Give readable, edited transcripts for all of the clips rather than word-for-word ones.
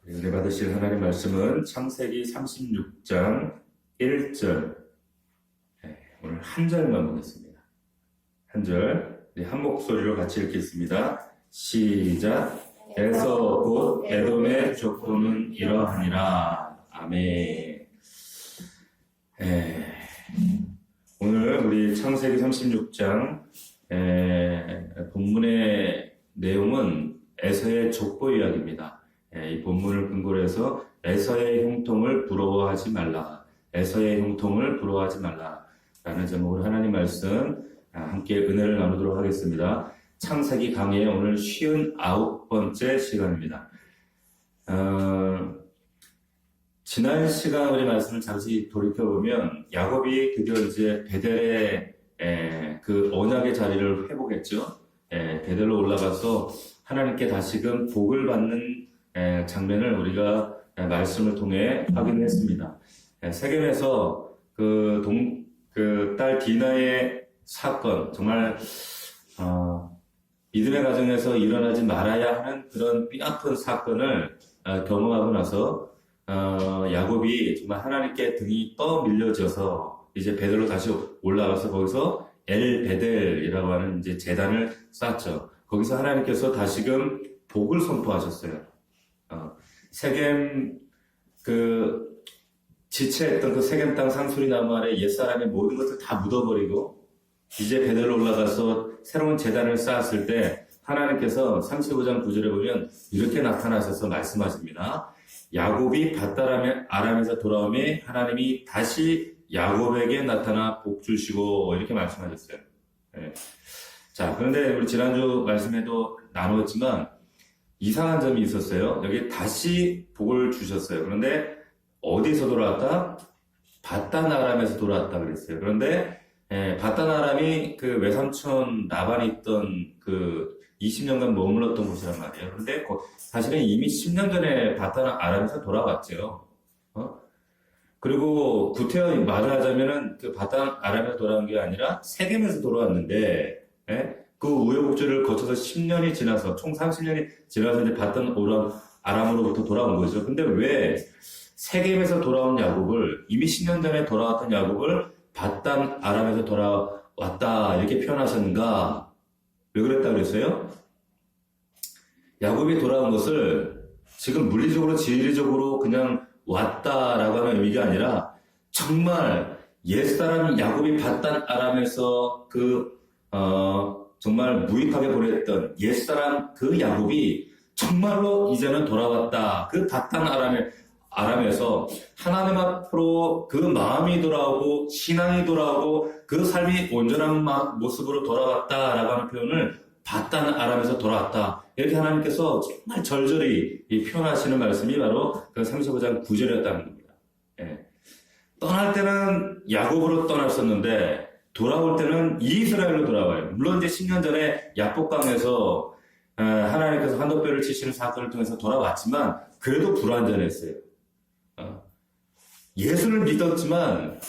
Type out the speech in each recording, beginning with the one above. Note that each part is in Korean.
은혜 받으실 하나님 말씀은 창세기 36장 1절. 오늘 한 절만 보겠습니다. 한 절. 한 목소리로 같이 읽겠습니다. 시작. 에서 곧 에돔의 족보는 이러하니라. 아멘. 오늘 우리 창세기 36장 본문의 내용은 에서의 족보 이야기입니다. 이 본문을 근거로 해서 에서의 형통을 부러워하지 말라. 에서의 형통을 부러워하지 말라. 라는 제목으로 하나님 말씀 함께 은혜를 나누도록 하겠습니다. 창세기 강의의 오늘 59번째 시간입니다. 지난 시간 우리 말씀을 잠시 돌이켜보면 야곱이 드디어 이제 베델의 그 언약의 자리를 회복했죠. 베델로 올라가서 하나님께 다시금 복을 받는 장면을 우리가 말씀을 통해 확인했습니다. 세겜에서 그 딸 디나의 사건, 정말 믿음의 가정에서 일어나지 말아야 하는 그런 뼈아픈 사건을 경험하고 나서 야곱이 정말 하나님께 등이 떠밀려져서 이제 베델로 다시 올라가서 거기서 엘 베델이라고 하는 이제 제단을 쌓았죠. 거기서 하나님께서 다시금 복을 선포하셨어요. 세겜 지체했던 그 세겜 땅 상수리 나무 아래 옛사람의 모든 것을 다 묻어버리고 이제 베델로 올라가서 새로운 제단을 쌓았을 때 하나님께서 35장 9절에 보면 이렇게 나타나셔서 말씀하십니다. 야곱이 밧다람에서 돌아오매 하나님이 다시 야곱에게 나타나 복 주시고 이렇게 말씀하셨어요. 자, 그런데 우리 지난주 말씀에도 나누었지만 이상한 점이 있었어요. 여기 다시 복을 주셨어요. 그런데 어디서 돌아왔다? 밧단 아람에서 돌아왔다 그랬어요. 그런데 밧단 아람이 그 외삼촌 라반이 있던 그 20년간 머물렀던 곳이란 말이에요. 그런데 사실은 이미 10년 전에 밧단 아람에서 돌아왔죠. 그리고 구태여 말을 하자면은 그 밧단 아람에서 돌아온 게 아니라 세겜에서 돌아왔는데 그 우여곡절을 거쳐서 10년이 지나서 총 30년이 지나서 이제 밧단 아람으로부터 돌아온 거죠. 근데 왜 세겜에서 돌아온 야곱을 이미 10년 전에 돌아왔던 야곱을 밧단 아람에서 돌아왔다 이렇게 표현하셨는가? 왜 그랬다 그랬어요? 야곱이 돌아온 것을 지금 물리적으로 지리적으로 그냥 왔다라고 하는 의미가 아니라 정말 옛사람 야곱이 밧단 아람에서 정말 무익하게 보냈던 옛사람 그 야곱이 정말로 이제는 돌아왔다. 그 밧단 아람에서 하나님 앞으로 그 마음이 돌아오고 신앙이 돌아오고 그 삶이 온전한 모습으로 돌아왔다라고 하는 표현을 밧단 아람에서 돌아왔다. 이렇게 하나님께서 정말 절절히 표현하시는 말씀이 바로 그 35장 9절이었다는 겁니다. 떠날 때는 야곱으로 떠났었는데 돌아올 때는 이스라엘로 돌아와요. 물론 이제 10년 전에 야복강에서 하나님께서 한독배를 치시는 사건을 통해서 돌아왔지만 그래도 불완전했어요. 예수를 믿었지만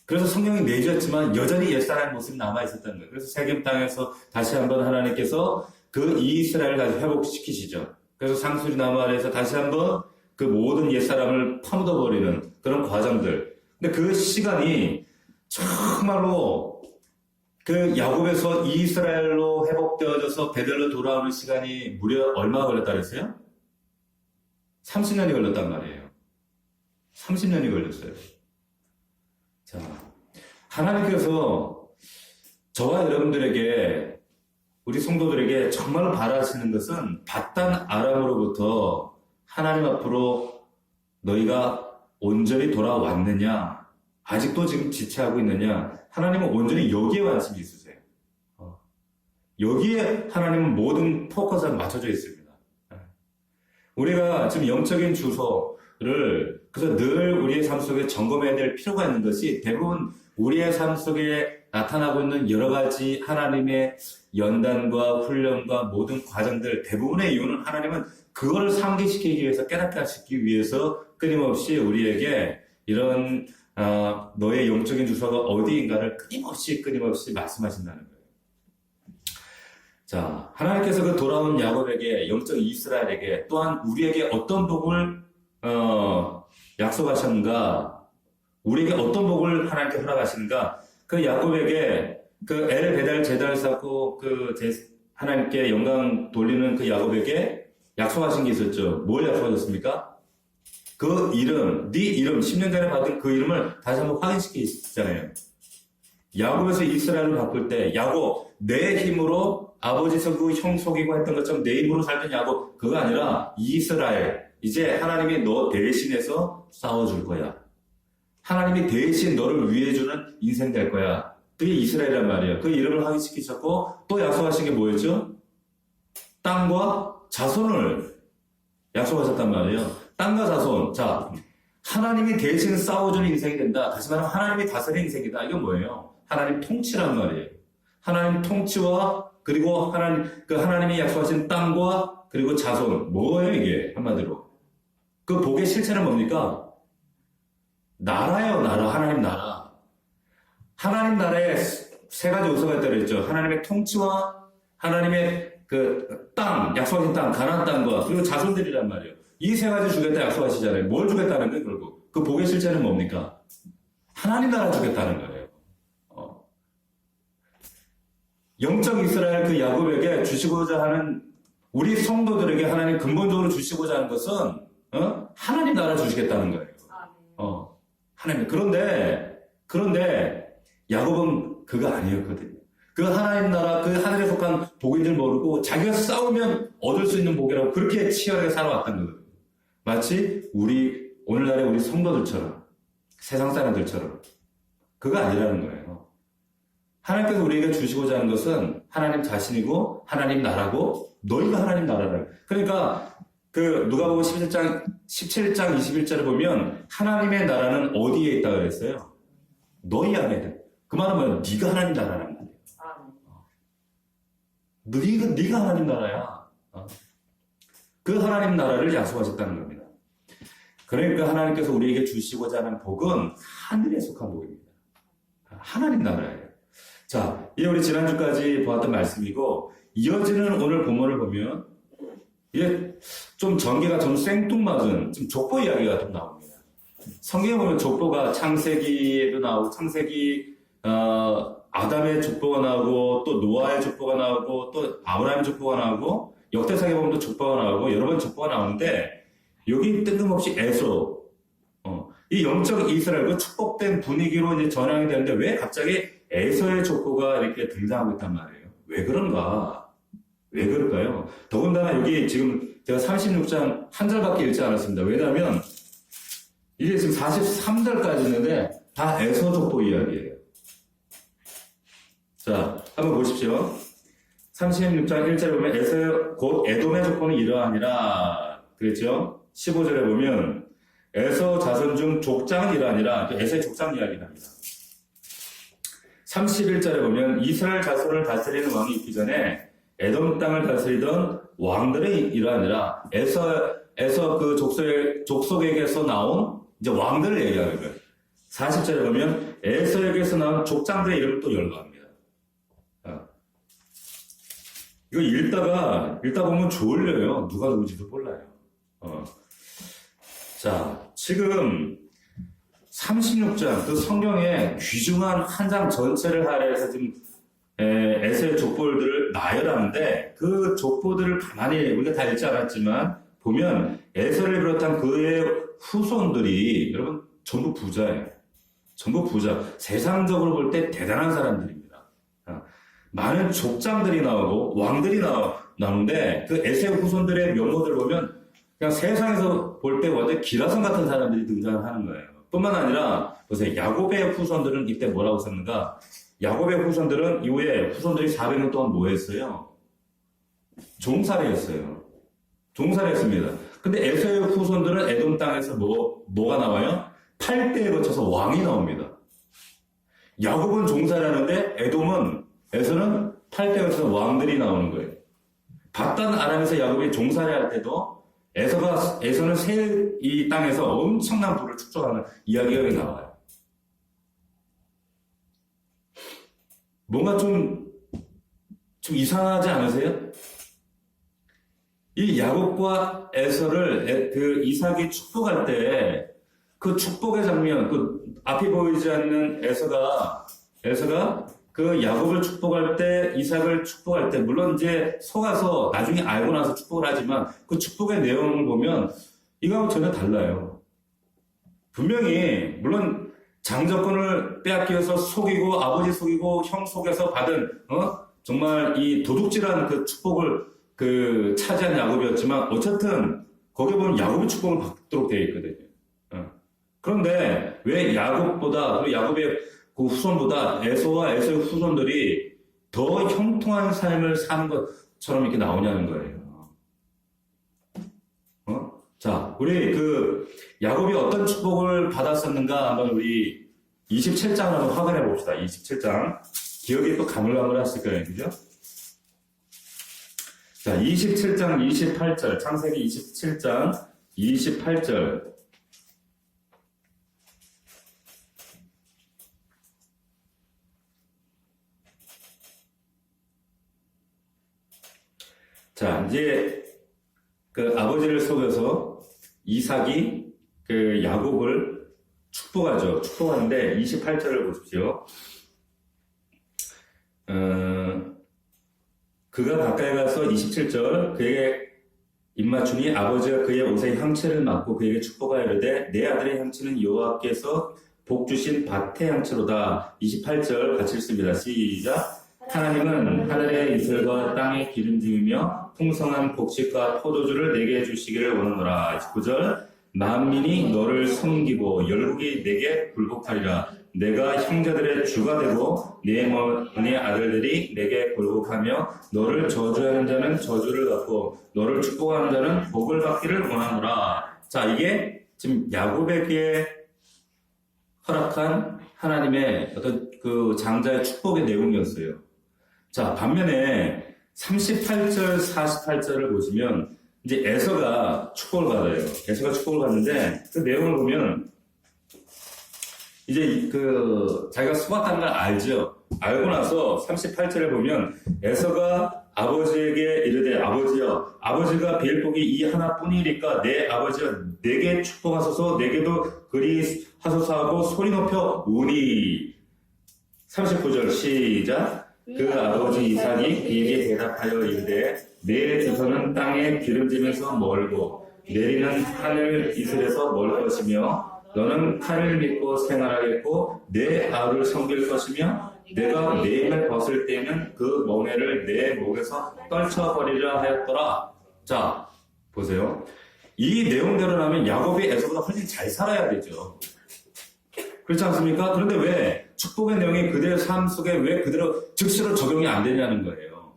그래서 성령이 내주었지만 여전히 옛사람의 모습이 남아있었다는 거예요. 그래서 세겜 땅에서 다시 한번 하나님께서 그 이스라엘을 다시 회복시키시죠. 그래서 상수리 나무 아래에서 다시 한번 그 모든 옛사람을 파묻어버리는 그런 과정들. 근데 그 시간이 정말로 그 야곱에서 이스라엘로 회복되어져서 베델로 돌아오는 시간이 무려 얼마나 걸렸다 그랬어요? 30년이 걸렸단 말이에요. 30년이 걸렸어요. 자, 하나님께서 저와 여러분들에게, 우리 성도들에게 정말로 바라시는 것은 밧단 아람으로부터 하나님 앞으로 너희가 온전히 돌아왔느냐, 아직도 지금 지체하고 있느냐, 하나님은 온전히 여기에 관심이 있으세요. 여기에 하나님은 모든 포커스가 맞춰져 있습니다. 우리가 지금 영적인 주소를 그래서 늘 우리의 삶 속에 점검해야 될 필요가 있는 것이 대부분 우리의 삶 속에 나타나고 있는 여러 가지 하나님의 연단과 훈련과 모든 과정들 대부분의 이유는 하나님은 그거를 상기시키기 위해서 깨닫게 하시기 위해서 끊임없이 우리에게 이런 너의 영적인 주소가 어디인가를 끊임없이 말씀하신다는 거예요. 자, 하나님께서 그 돌아온 야곱에게, 영적 이스라엘에게 또한 우리에게 어떤 복을 약속하셨는가? 우리에게 어떤 복을 하나님께 허락하시는가? 그 야곱에게 그 엘 베달 제단을 쌓고 하나님께 영광 돌리는 그 야곱에게 약속하신 게 있었죠. 뭘 약속하셨습니까? 그 이름, 네 이름, 10년 전에 받은 그 이름을 다시 한번 확인시키시잖아요. 야곱에서 이스라엘을 바꿀 때 야곱, 내 힘으로 아버지 속이고 형 속이고 했던 것처럼 내 힘으로 살던 야곱, 그거 아니라 이스라엘, 이제 하나님이 너 대신해서 싸워줄 거야. 하나님이 대신 너를 위해주는 인생 될 거야. 그게 이스라엘이란 말이에요. 그 이름을 확인시키셨고 또 약속하신 게 뭐였죠? 땅과 자손을 약속하셨단 말이에요. 땅과 자손. 자, 하나님이 대신 싸워주는 인생이 된다. 다시 말하면 하나님이 다스리는 인생이다. 이건 뭐예요? 하나님 통치란 말이에요. 하나님 통치와 그리고 하나님이 약속하신 땅과 그리고 자손. 뭐예요 이게 한마디로? 그 복의 실체는 뭡니까? 나라예요. 나라. 하나님 나라. 하나님 나라에 세 가지 요소가 있다고 했죠. 하나님의 통치와 하나님의 그 땅, 약속하신 땅, 가나안 땅과 그리고 자손들이란 말이에요. 이 세 가지 주겠다 약속하시잖아요. 뭘 주겠다는 거예요, 결국? 그 복의 실체는 뭡니까? 하나님 나라 주겠다는 거예요. 영적 이스라엘 그 야곱에게 주시고자 하는 우리 성도들에게 하나님 근본적으로 주시고자 하는 것은 하나님 나라 주시겠다는 거예요. 하나님. 그런데 야곱은 그거 아니었거든요. 그 하나님 나라, 그 하늘에 속한 복인 줄 모르고 자기가 싸우면 얻을 수 있는 복이라고 그렇게 치열하게 살아왔던 거거든요. 마치 오늘날의 우리 성도들처럼, 세상 사람들처럼. 그거 아니라는 거예요. 하나님께서 우리에게 주시고자 하는 것은 하나님 자신이고, 하나님 나라고, 너희가 하나님 나라라는 거예요. 그러니까, 누가복음 17장 21절을 보면, 하나님의 나라는 어디에 있다고 그랬어요? 너희 안에. 그 말은 뭐예요? 네가 하나님 나라라는 거예요. 네가 하나님 나라야. 그 하나님 나라를 약속하셨다는 겁니다. 그러니까 하나님께서 우리에게 주시고자 하는 복은 하늘에 속한 복입니다. 하나님 나라예요. 자, 이게 우리 지난주까지 보았던 말씀이고, 이어지는 오늘 본문을 보면, 이게 좀 전개가 좀 생뚱맞은 좀 족보 이야기가 좀 나옵니다. 성경에 보면 족보가 창세기에도 나오고, 아담의 족보가 나오고, 또 노아의 족보가 나오고, 또 아브라함의 족보가 나오고, 역대상에 보면 또 족보가 나오고, 여러 번 족보가 나오는데, 여기 뜬금없이 에서, 이 영적 이스라엘, 그 축복된 분위기로 이제 전환이 되는데, 왜 갑자기 에서의 족보가 이렇게 등장하고 있단 말이에요? 왜 그런가? 왜 그럴까요? 더군다나 여기 지금 제가 36장 한 절밖에 읽지 않았습니다. 왜냐하면, 이게 지금 43절까지 있는데, 다 에서 족보 이야기예요. 자, 한번 보십시오. 36장 1절에 보면 에서 곧 에돔의 족보는 이러하니라 그랬죠. 15절에 보면 에서 자손 중 족장은 이러하니라. 에서의 족장 이야기를 합니다. 31절에 보면 이스라엘 자손을 다스리는 왕이 있기 전에 에돔 땅을 다스리던 왕들이 이러하니라. 에서 그 족속에게서 나온 이제 왕들을 얘기하는 거예요. 40절에 보면 에서에게서 나온 족장들의 이름을 또 열거합니다. 이거 읽다 보면 졸려요. 누가 누구지도 몰라요. 자, 지금 36장, 그 성경에 귀중한 한 장 전체를 할애해서 지금 에서의 족보들을 나열하는데, 그 족보들을 가만히 우리가 다 읽지 않았지만, 보면 에서를 비롯한 그의 후손들이, 여러분, 전부 부자예요. 전부 부자. 세상적으로 볼 때 대단한 사람들입니다. 많은 족장들이 나오고 왕들이 나오는데 그 에서의 후손들의 면모들을 보면 그냥 세상에서 볼 때 완전 기라성 같은 사람들이 등장하는 거예요. 뿐만 아니라 보세요. 야곱의 후손들은 이때 뭐라고 썼는가? 야곱의 후손들은 이후에 후손들이 400년 동안 뭐 했어요? 종살이 했어요. 종살이 했습니다. 근데 에서의 후손들은 에돔 땅에서 뭐가 나와요? 8대에 거쳐서 왕이 나옵니다. 야곱은 종살이 하는데 에서는 8대에 거쳐서 왕들이 나오는 거예요. 바단 아람에서 야곱이 종살이 할 때도 에서는 이 땅에서 엄청난 부를 축적하는 이야기가 여기 나와요. 뭔가 좀 좀 이상하지 않으세요? 이 야곱과 에서를 그 이삭이 축복할 때 그 축복의 장면, 그 앞이 보이지 않는 에서가 그 야곱을 축복할 때, 이삭을 축복할 때, 물론 이제 속아서 나중에 알고 나서 축복을 하지만 그 축복의 내용을 보면 이거하고 전혀 달라요. 분명히 물론 장자권을 빼앗기면서 속이고 아버지 속이고 형 속에서 받은 정말 이 도둑질한 그 축복을 그 차지한 야곱이었지만 어쨌든 거기 보면 야곱의 축복을 받도록 되어 있거든요. 그런데 왜 야곱보다 그리고 야곱의 그 후손보다 에서와 에서의 후손들이 더 형통한 삶을 사는 것처럼 이렇게 나오냐는 거예요. 자, 우리 그 야곱이 어떤 축복을 받았었는가 한번 우리 27장 한번 확인해 봅시다. 27장. 기억이 또 가물가물하실 거예요. 그죠? 자, 27장 28절. 창세기 27장 28절. 자, 이제 그 아버지를 속여서 이삭이 그 야곱을 축복하죠. 축복하는데 28절을 보십시오. 그가 가까이 가서 27절 그에게 입맞추니 아버지가 그의 옷에 향채를 맡고 그에게 축복하여 이르되 내 아들의 향채는 여호와께서 복 주신 밭의 향채로다. 28절 같이 읽습니다. 시작. 하나님은 하늘의 이슬과 땅의 기름짐이며 풍성한 곡식과 포도주를 내게 주시기를 원하노라. 29절 만민이 너를 섬기고 열국이 내게 굴복하리라. 내가 형제들의 주가 되고 네 어머니의 아들들이 내게 굴복하며 너를 저주하는 자는 저주를 받고 너를 축복하는 자는 복을 받기를 원하노라. 자, 이게 지금 야곱에게 허락한 하나님의 어떤 그 장자의 축복의 내용이었어요. 자, 반면에 38절, 48절을 보시면 이제 에서가 축복을 받아요. 에서가 축복을 받는데 그 내용을 보면 이제 그 자기가 속았다는 걸 알죠. 알고 나서 38절에 보면 에서가 아버지에게 이르되 아버지여, 아버지가 빌 복이 이 하나뿐이니까 내 아버지여 내게 축복하소서, 내게도 그리 하소서 하고 소리 높여 우니. 39절 시작. 그 아버지 이삭이 그에게 대답하여 이르되 내 주소는 땅의 기름짐에서 멀고 내리는 하늘 이슬에서 멀 것이며 너는 칼을 믿고 생활하겠고 내 아우를 섬길 것이며 내가 내 힘을 벗을 때에는 그 멍에를 내 목에서 떨쳐버리려 하였더라. 자, 보세요. 이 내용대로라면 야곱이 에서보다 훨씬 잘 살아야 되죠. 그렇지 않습니까? 그런데 왜 축복의 내용이 그들의 삶 속에 왜 그대로 즉시로 적용이 안 되냐는 거예요.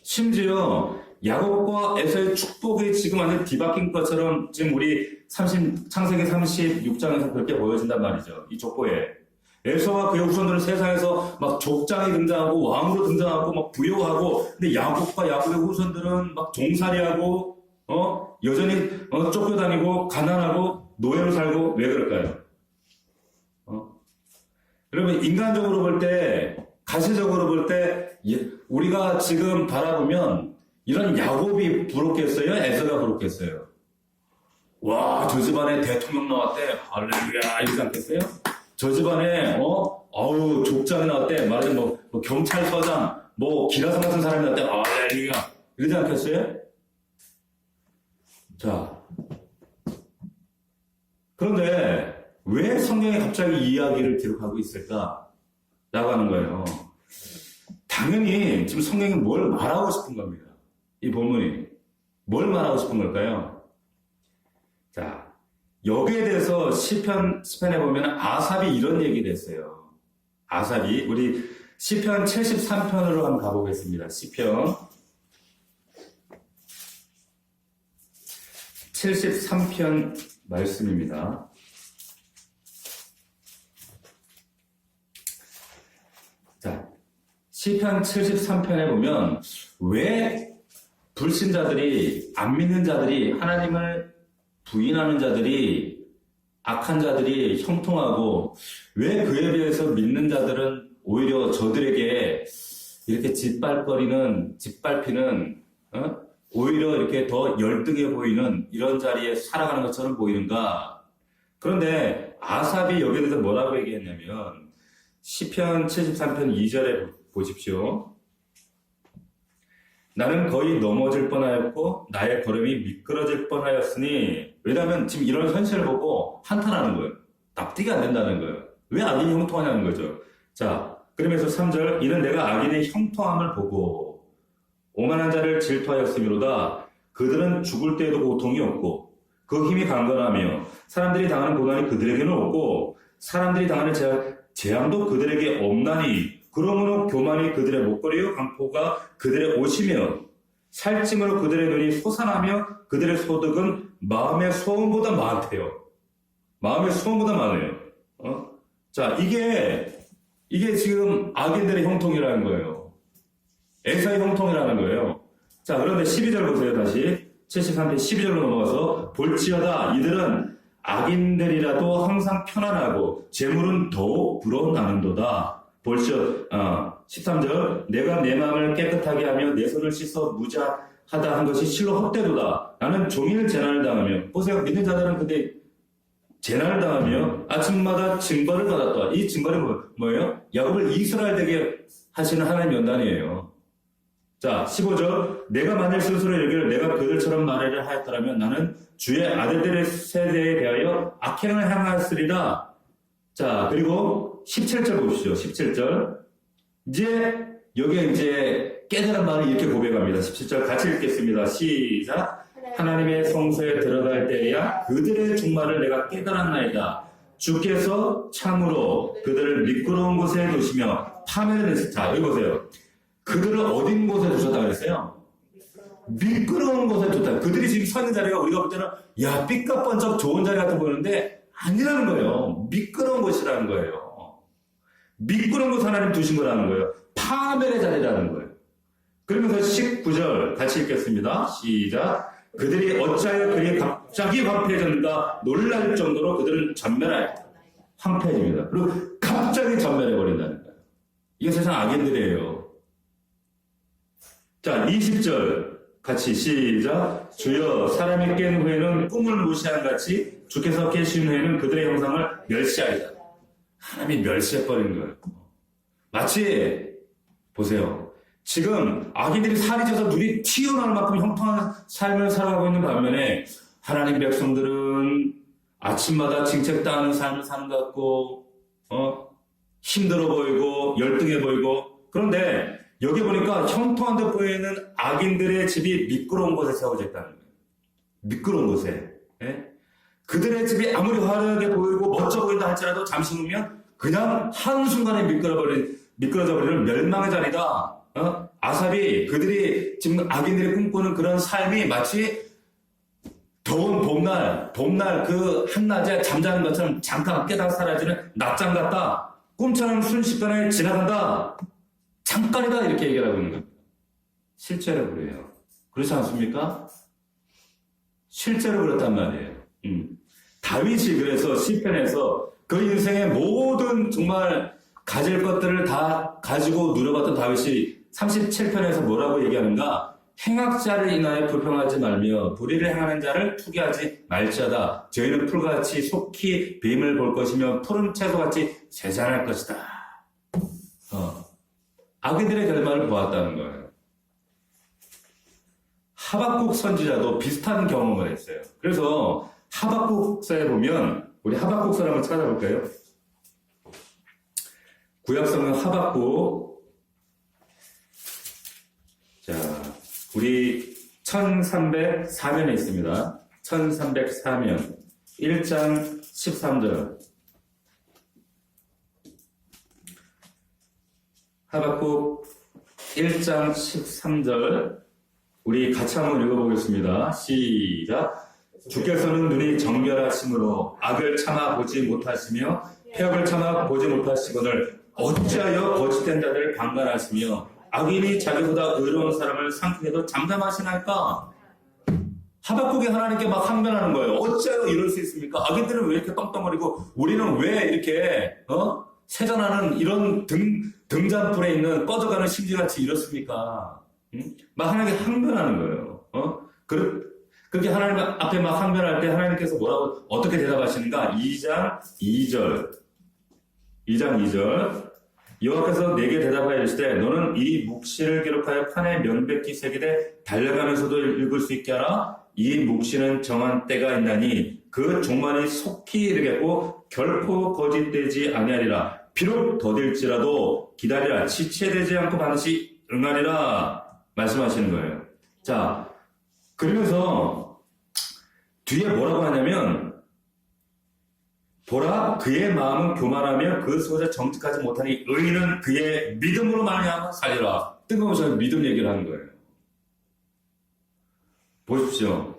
심지어 야곱과 에서의 축복이 지금 완전 뒤바뀐 것처럼 지금 우리 창세기 36장에서 그렇게 보여진단 말이죠. 이 족보에. 에서와 그의 후손들은 세상에서 막 족장이 등장하고 왕으로 등장하고 막 부여하고, 근데 야곱과 야곱의 후손들은 막 종살이하고 여전히 쫓겨다니고 가난하고 노예로 살고. 왜 그럴까요? 여러분, 인간적으로 볼 때, 가시적으로 볼 때 우리가 지금 바라보면 이런 야곱이 부럽겠어요? 에서가 부럽겠어요? 와, 저 집안에 대통령 나왔대. 할렐루야, 이러지 않겠어요? 저 집안에 족장이 나왔대. 말하자면 뭐 경찰서장, 뭐 기라성 같은 사람이 나왔대. 할렐루야, 이러지 않겠어요? 자, 그런데 왜 성경에 갑자기 이 이야기를 기록하고 있을까? 라고 하는 거예요. 당연히 지금 성경이 뭘 말하고 싶은 겁니다. 이 본문이. 뭘 말하고 싶은 걸까요? 자, 여기에 대해서 시편에 보면 아삽이 이런 얘기를 했어요. 아삽이, 우리 시편 73편으로 한번 가보겠습니다. 시편 73편 말씀입니다. 자, 시편 73편에 보면 왜 불신자들이, 안 믿는 자들이, 하나님을 부인하는 자들이, 악한 자들이 형통하고 왜 그에 비해서 믿는 자들은 오히려 저들에게 이렇게 짓밟히는, 오히려 이렇게 더 열등해 보이는 이런 자리에 살아가는 것처럼 보이는가? 그런데 아삽이 여기에 대해서 뭐라고 얘기했냐면, 시편 73편 2절에 보십시오. 나는 거의 넘어질 뻔하였고 나의 걸음이 미끄러질 뻔하였으니, 왜냐하면 지금 이런 현실을 보고 한탄하는 거예요. 납득이 안 된다는 거예요. 왜 악인이 형통하냐는 거죠. 자, 그러면서 3절, 이는 내가 악인의 형통함을 보고 오만한 자를 질투하였으므로다. 그들은 죽을 때에도 고통이 없고 그 힘이 강건하며 사람들이 당하는 고난이 그들에게는 없고 사람들이 당하는 재앙도 그들에게 없나니, 그러므로 교만이 그들의 목걸이요 강포가 그들의 옷이며 살찜으로 그들의 눈이 솟아나며 그들의 소득은 마음의 소음보다 많대요. 마음의 소음보다 많아요. 자, 이게 지금 악인들의 형통이라는 거예요. 에사의 형통이라는 거예요. 자, 그런데 12절 보세요. 다시 73편 12절로 넘어가서, 볼지어다 이들은 악인들이라도 항상 편안하고 재물은 더욱 불어나는도다. 볼지어 13절, 내가 내 마음을 깨끗하게 하며 내 손을 씻어 무자하다 한 것이 실로 헛되도다. 나는 종일 재난을 당하며, 보세요, 믿는 자들은 근데 재난을 당하며 아침마다 징벌을 받았다. 이 징벌이 뭐예요? 야곱을 이스라엘 되게 하시는 하나님 연단이에요. 자, 15절, 내가 만일 스스로 여기를 내가 그들처럼 말하려 하였더라면 나는 주의 아들들의 세대에 대하여 악행을 행하였으리라. 자, 그리고 17절 보십시오. 17절. 여기에 이제 깨달은 말을 이렇게 고백합니다. 17절 같이 읽겠습니다. 시작. 하나님의 성소에 들어갈 때에야 그들의 종말을 내가 깨달았나이다. 주께서 참으로 그들을 미끄러운 곳에 두시며 파멸을, 자, 여기 보세요. 그들을 어딘 곳에 두셨다 그랬어요? 미끄러운 곳에 뒀다. 그들이 지금 서 있는 자리가 우리가 볼 때는 야, 삐까뻔쩍 좋은 자리 같아 보이는데 아니라는 거예요. 미끄러운 곳이라는 거예요. 미끄러운 곳 하나님 두신 거라는 거예요. 파멸의 자리라는 거예요. 그러면서 19절 같이 읽겠습니다. 시작. 그들이 어찌하여 그리 갑자기 황폐해졌는가 놀랄 정도로 그들은 전멸하였다. 황폐해집니다. 그리고 갑자기 전멸해버린다는 거예요. 이게 세상 악인들이에요. 자, 20절 같이 시작. 주여, 사람이 깬 후에는 꿈을 무시한 같이 주께서 깨신 후에는 그들의 형상을 멸시하리다. 하나님이 멸시해버린 거예요. 마치 보세요. 지금 악인들이 살이 쪄서 눈이 튀어나올 만큼 형통한 삶을 살아가고 있는 반면에 하나님 백성들은 아침마다 징책당하는 삶을 사는 것 같고 힘들어 보이고 열등해 보이고, 그런데 여기 보니까 형통한 듯 보이는 악인들의 집이 미끄러운 곳에 세워져 있다는 거예요. 미끄러운 곳에. 예? 그들의 집이 아무리 화려하게 보이고 멋져 보인다 할지라도 잠시 후면 그냥 한순간에 미끄러져 버리는 멸망의 자리다. 아삽이 그들이 지금 악인들이 꿈꾸는 그런 삶이 마치 더운 봄날 그 한낮에 잠자는 것처럼 잠깐 깨다 사라지는 낮잠 같다. 꿈처럼 순식간에 지나간다. 잠깐이다. 이렇게 얘기하고 있는 겁니다. 실제로 그래요. 그렇지 않습니까? 실제로 그렇단 말이에요. 다윗이 그래서 시편에서 그 인생의 모든 정말 가질 것들을 다 가지고 누려봤던 다윗이 37편에서 뭐라고 얘기하는가? 행악자를 인하여 불평하지 말며 불의를 행하는 자를 투기하지 말지어다. 저희는 풀같이 속히 뱀을 볼 것이며 푸른 채소같이 제자할 것이다. 악인들의 결말을 보았다는 거예요. 하박국 선지자도 비슷한 경험을 했어요. 그래서 하박국서에 보면, 우리 하박국서를 한번 찾아볼까요? 구약성경 하박국. 자, 우리 1304면에 있습니다. 1304면 1장 13절. 하박국 1장 13절 우리 같이 한번 읽어보겠습니다. 시작. 주께서는 눈이 정결하심으로 악을 참아 보지 못하시며 폐역을 참아 보지 못하시거늘 어찌하여 거짓된 자들을 방관하시며 악인이 자기보다 의로운 사람을 삼키게도 잠잠하시나이까? 하박국이 하나님께 막 항변하는 거예요. 어찌하여 이럴 수 있습니까? 악인들은 왜 이렇게 떵떵거리고 우리는 왜 이렇게 세잔하는 이런 등잔불에 있는 꺼져가는 심지같이 이렇습니까? 막 하나님께 항변하는 거예요. 그렇게 하나님 앞에 막 항변할 때 하나님께서 뭐라고 어떻게 대답하시는가? 2장 2절 여호와께서 내게 대답하여 이르시되 너는 이 묵시를 기록하여 판에 명백히 새기되 달려가면서도 읽을 수 있게 하라. 이 묵시는 정한 때가 있나니 그 종말이 속히 이르겠고 결코 거짓되지 아니하리라. 비록 더딜지라도 기다리라. 지체되지 않고 반드시 응하리라 말씀하시는 거예요. 자, 그러면서 뒤에 뭐라고 하냐면 보라 그의 마음은 교만하며 그 속에서 정직하지 못하니 의인은 그의 믿음으로 말미암아 살리라. 뜬금없이 믿음 얘기를 하는 거예요. 보십시오.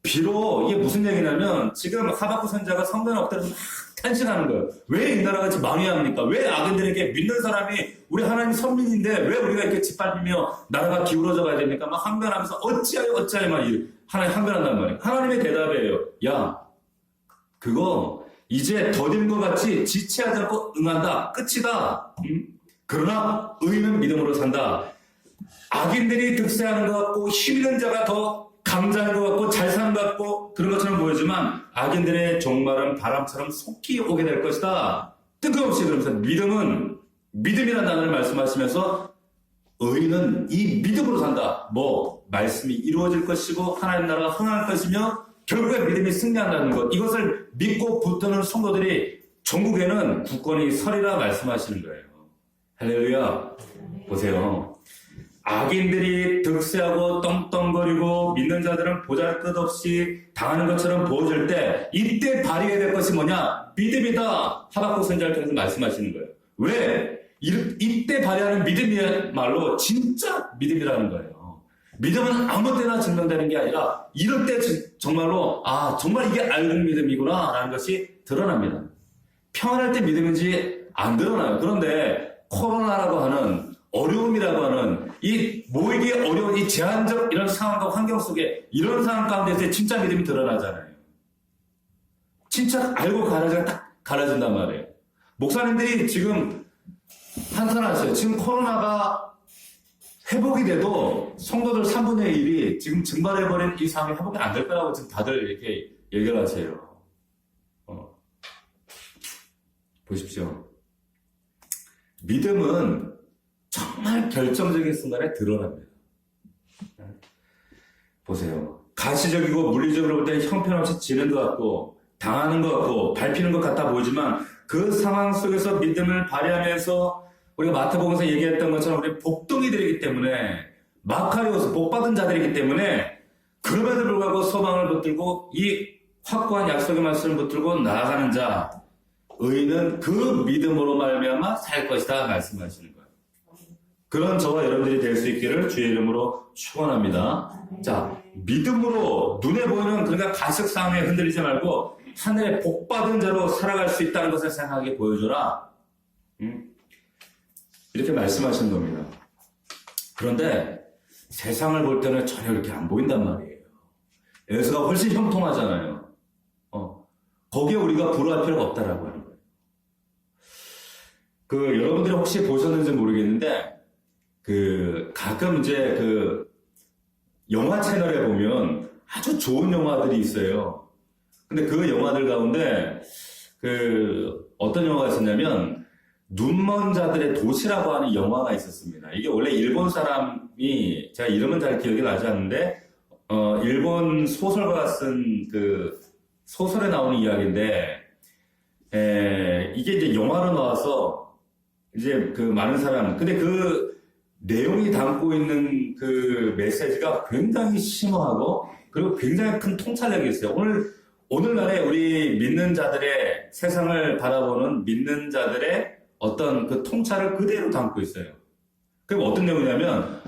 비록 이게 무슨 얘기냐면 지금 하박국 선지자가 성전 엎드려서 막 탄식하는 거예요. 왜 이 나라가 지금 망해야 합니까? 왜 악인들에게 믿는 사람이 우리 하나님 선민인데 왜 우리가 이렇게 짓밟히며 나라가 기울어져 가야 됩니까? 막 항변하면서 어찌하여 막 하나님 항변한단 말이에요. 하나님의 대답이에요. 야, 그거 이제 더딘 것 같이 지체하지 않고 응한다. 끝이다. 그러나 의인은 믿음으로 산다. 악인들이 득세하는 것 같고 힘 있는 자가 더 강자인 것 같고 잘 사는 것 같고 그런 것처럼 보이지만 악인들의 종말은 바람처럼 속히 오게 될 것이다. 뜬금없이 그러면서 믿음이라는 단어를 말씀하시면서 의인은 이 믿음으로 산다. 말씀이 이루어질 것이고 하나님 나라가 흥할 것이며 결국에 믿음이 승리한다는 것. 이것을 믿고 붙드는 성도들이 전국에는 굳건히 서리라 말씀하시는 거예요. 할렐루야. 보세요. 악인들이 득세하고 떵떵거리고 믿는 자들은 보잘것없이 당하는 것처럼 보여질 때 이때 발휘해야 될 것이 뭐냐? 믿음이다. 하박국 선지자를 통해서 말씀하시는 거예요. 왜? 이때 발휘하는 믿음이야말로 진짜 믿음이라는 거예요. 믿음은 아무 때나 증명되는 게 아니라 이럴 때 정말로 정말 이게 알고 믿음이구나 라는 것이 드러납니다. 평안할 때 믿음인지 안 드러나요. 그런데 코로나라고 하는 어려움이라고 하는 이 모이기 어려운 이 제한적 이런 상황과 환경 속에 이런 상황 가운데서 진짜 믿음이 드러나잖아요. 진짜 알고 가라지가 딱 갈라진단 말이에요. 목사님들이 지금 한탄하세요. 지금 코로나가 회복이 돼도 성도들 3분의 1이 지금 증발해버린 이 상황이 회복이 안 될 거라고 지금 다들 이렇게 얘기를 하세요. 보십시오. 믿음은 정말 결정적인 순간에 드러납니다. 보세요. 가시적이고 물리적으로 볼 때 형편없이 지는 것 같고 당하는 것 같고 밟히는 것 같아 보이지만 그 상황 속에서 믿음을 발휘하면서 우리가 마태복음에서 얘기했던 것처럼 우리 복덩이들이기 때문에 마카리오스 복받은 자들이기 때문에 그럼에도 불구하고 소망을 붙들고 이 확고한 약속의 말씀을 붙들고 나아가는 자 의인은 그 믿음으로 말미암아 살 것이다 말씀하시는 거예요. 그런 저와 여러분들이 될 수 있기를 주의 이름으로 축원합니다. 자, 믿음으로 눈에 보이는 그러니까 가식 상황에 흔들리지 말고 하늘의 복받은 자로 살아갈 수 있다는 것을 생각하게 보여줘라. 이렇게 말씀하시는 겁니다. 그런데 세상을 볼 때는 전혀 이렇게 안 보인단 말이에요. 에서가 훨씬 형통하잖아요. 거기에 우리가 불화할 필요가 없다라고 하는 거예요. 여러분들이 혹시 보셨는지 모르겠는데 가끔 이제 영화 채널에 보면 아주 좋은 영화들이 있어요. 근데 그 영화들 가운데 어떤 영화가 있었냐면 눈먼 자들의 도시라고 하는 영화가 있었습니다. 이게 원래 일본 사람이 제가 이름은 잘 기억이 나지 않는데 일본 소설가가 쓴 소설에 나오는 이야기인데 이게 이제 영화로 나와서 이제 많은 사람 근데 내용이 담고 있는 메시지가 굉장히 심오하고 그리고 굉장히 큰 통찰력이 있어요. 오늘날에 우리 믿는 자들의 세상을 바라보는 믿는 자들의 어떤 통찰을 그대로 담고 있어요. 그게 어떤 내용이냐면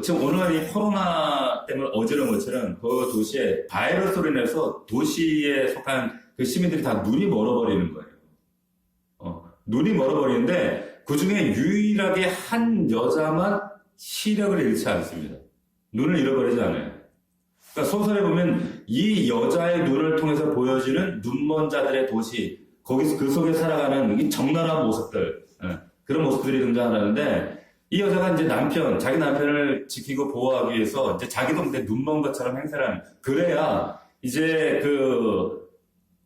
지금 오늘 이 코로나 때문에 어지러운 것처럼 그 도시에 바이러스로 인해서 도시에 속한 시민들이 다 눈이 멀어버리는 거예요. 눈이 멀어버리는데 그 중에 유일하게 한 여자만 시력을 잃지 않습니다. 눈을 잃어버리지 않아요. 그러니까 소설에 보면 이 여자의 눈을 통해서 보여지는 눈먼 자들의 도시, 거기서 그 속에 살아가는 이 적나라한 모습들, 그런 모습들이 등장하는데, 이 여자가 이제 자기 남편을 지키고 보호하기 위해서 이제 자기도 근데 눈먼 것처럼 행세를 하는, 그래야 이제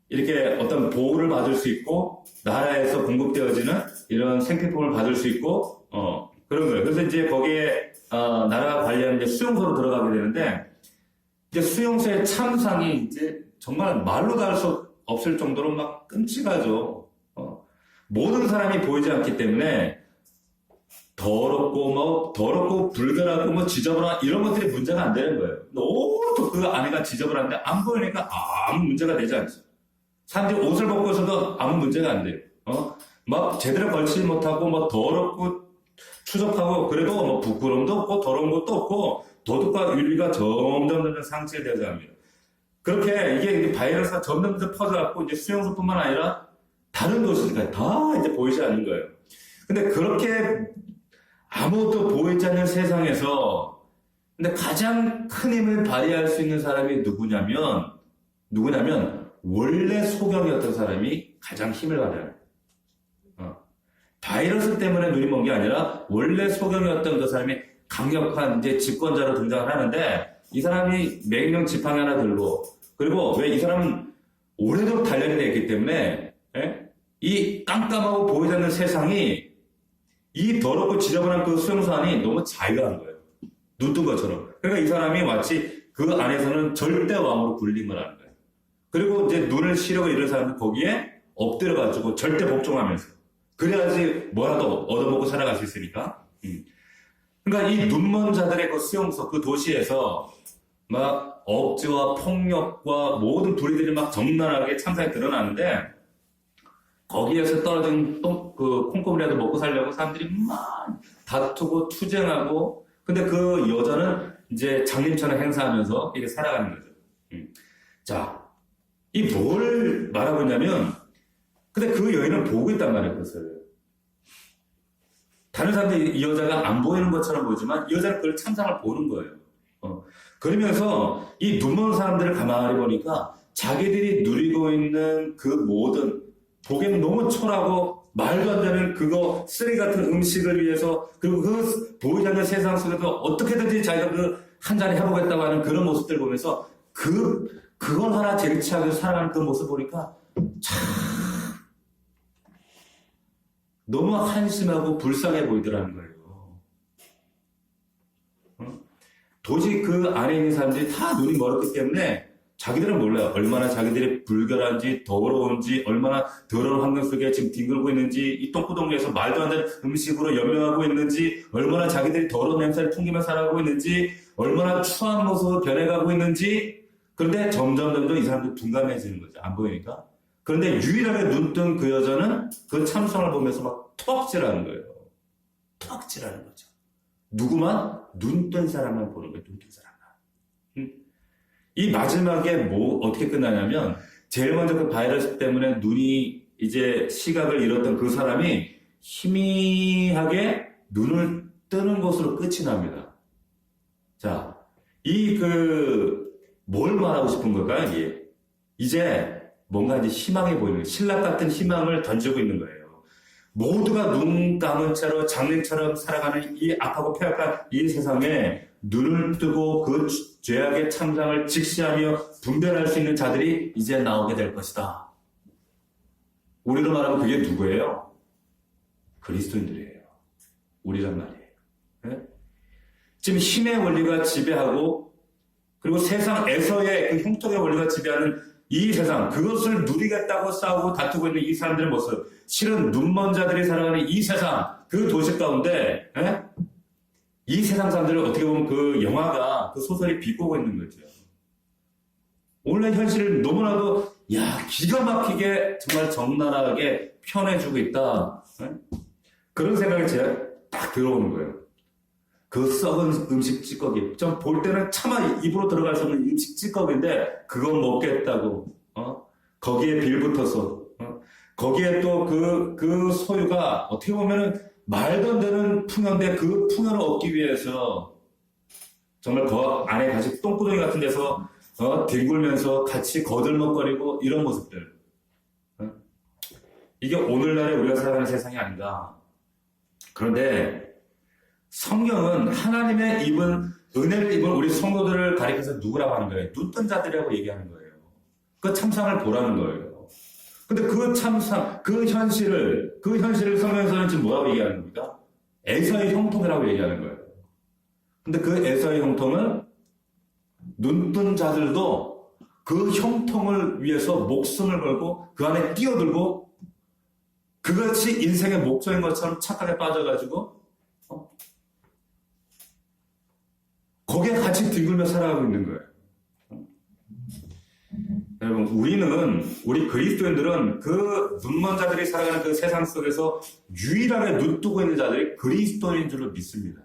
이렇게 어떤 보호를 받을 수 있고, 나라에서 공급되어지는 이런 생필품을 받을 수 있고, 그런 거예요. 그래서 이제 거기에, 나라가 관리하는 이제 수용소로 들어가게 되는데, 이제 수용소의 참상이 이제 정말 말로 다 할 수 없을 정도로 막 끔찍하죠. 모든 사람이 보이지 않기 때문에 더럽고 불결하고 지저분한 이런 것들이 문제가 안 되는 거예요. 너무 그 안에가 지저분한데 안 보이니까 아무 문제가 되지 않죠. 사람들이 옷을 벗고 있어도 아무 문제가 안 돼요. 막 제대로 걸치지 못하고 더럽고 추접하고 그래도 부끄러움도 없고 더러운 것도 없고 도덕과 윤리가 점점 상실되어져 갑니다. 그렇게 이게 바이러스가 점점 퍼져갖고 이제 수용소뿐만 아니라 다른 도시들까지 다 이제 보이지 않는 거예요. 근데 그렇게 아무것도 보이지 않는 세상에서 근데 가장 큰 힘을 발휘할 수 있는 사람이 누구냐면 원래 소경이었던 사람이 가장 힘을 발휘해요. 바이러스 때문에 눈이 먼 게 아니라 원래 소경이었던 그 사람이 강력한 이제 집권자로 등장을 하는데 이 사람이 맹령 지팡이 하나 들고 그리고 왜 이 사람은 오래도록 단련이 되어 있기 때문에 이 깜깜하고 보이지 않는 세상이 이 더럽고 지저분한 그 수용소 안이 너무 자유한 거예요. 눈 뜬 것처럼. 그러니까 이 사람이 마치 그 안에서는 절대 왕으로 군림을 하는 거예요. 그리고 이제 눈을 시려고 이런 사람은 거기에 엎드려가지고 절대 복종하면서 그래야지 뭐라도 얻어먹고 살아갈 수 있으니까. 그러니까 이 눈먼 자들의 그 수용소, 그 도시에서 막 억지와 폭력과 모든 불의들이 막 적나라하게 참사에 드러나는데 거기에서 떨어진 콩고물이라도 먹고 살려고 사람들이 막 다투고 투쟁하고 근데 그 여자는 이제 장님처럼 행사하면서 이렇게 살아가는 거죠. 자, 이 뭘 말하고 있냐면 근데 그 여인은 보고 있단 말이에요, 그것을. 다른 사람들이 이 여자가 안 보이는 것처럼 보이지만 이 여자는 그걸 참상을 보는 거예요. 그러면서 이 눈먼 사람들을 가만히 보니까 자기들이 누리고 있는 그 모든 보기에는 너무 초라하고 말도 안 되는 그거 쓰레기 같은 음식을 위해서 그리고 그 보이지 않는 세상 속에서 어떻게든지 자기가 그 한 잔에 해보겠다고 하는 그런 모습들 보면서 그걸 하나 쟁취하면서 살아가는 그 모습 보니까 참 너무 한심하고 불쌍해 보이더라는 거예요. 도저히 그 안에 있는 사람들이 다 눈이 멀었기 때문에 자기들은 몰라요. 얼마나 자기들이 불결한지 더러운지 얼마나 더러운 환경 속에 지금 뒹굴고 있는지 이 똥구덩이에서 말도 안 되는 음식으로 연명하고 있는지 얼마나 자기들이 더러운 냄새를 풍기며 살아가고 있는지 얼마나 추한 모습으로 변해가고 있는지 그런데 점점 이 사람들이 둔감해지는 거죠. 안 보이니까. 그런데 유일하게 눈뜬 그 여자는 그 참상을 보면서 막 턱질하는 거예요. 턱질하는 거죠. 누구만? 눈뜬 사람만 보는 거예요. 눈뜬 사람만. 이 마지막에 어떻게 끝나냐면 제일 먼저 그 바이러스 때문에 눈이 이제 시각을 잃었던 그 사람이 희미하게 눈을 뜨는 것으로 끝이 납니다. 자, 뭘 말하고 싶은 걸까요? 이제 뭔가 이제 희망이 보이는 거예요. 신락 같은 희망을 던지고 있는 거예요. 모두가 눈 감은 채로 장님처럼 살아가는 이 악하고 폐악한 이 세상에 눈을 뜨고 그 죄악의 참상을 직시하며 분별할 수 있는 자들이 이제 나오게 될 것이다. 우리로 말하면 그게 누구예요? 그리스도인들이에요. 우리란 말이에요. 네? 지금 힘의 원리가 지배하고 그리고 세상에서의 그 형통의 원리가 지배하는 이 세상, 그것을 누리겠다고 싸우고 다투고 있는 이 사람들의 모습, 실은 눈먼 자들이 살아가는 이 세상, 그 도시 가운데 이 세상 사람들을 어떻게 보면 그 영화가, 그 소설이 비꼬고 있는 거죠. 오늘의 현실을 너무나도 기가 막히게 정말 적나라하게 표현해주고 있다. 그런 생각이 제가 딱 들어오는 거예요. 그 썩은 음식 찌꺼기. 좀 볼 때는 차마 입으로 들어갈 수 없는 음식 찌꺼기인데 그건 먹겠다고. 거기에 빌붙어서. 거기에 또 그 소유가 어떻게 보면은 말도 안 되는 풍요인데 그 풍요를 얻기 위해서 정말 그 안에 같이 똥구덩이 같은 데서 뒹굴면서 같이 거들먹거리고 이런 모습들. 이게 오늘날의 우리가 살아가는 세상이 아닌가. 그런데 성경은 하나님의 은혜를 입은 우리 성도들을 가리켜서 누구라고 하는 거예요? 눈뜬 자들이라고 얘기하는 거예요. 그 참상을 보라는 거예요. 근데 그 참상, 그 현실을 성경에서는 지금 뭐라고 얘기하는 겁니까? 에서의 형통이라고 얘기하는 거예요. 근데 그 에서의 형통은 눈뜬 자들도 그 형통을 위해서 목숨을 걸고 그 안에 뛰어들고 그것이 인생의 목적인 것처럼 착각에 빠져가지고 거기에 같이 뒹굴며 살아가고 있는 거예요. 여러분, 우리 그리스도인들은 그 눈먼 자들이 살아가는 그 세상 속에서 유일하게 눈 뜨고 있는 자들이 그리스도인인 줄로 믿습니다.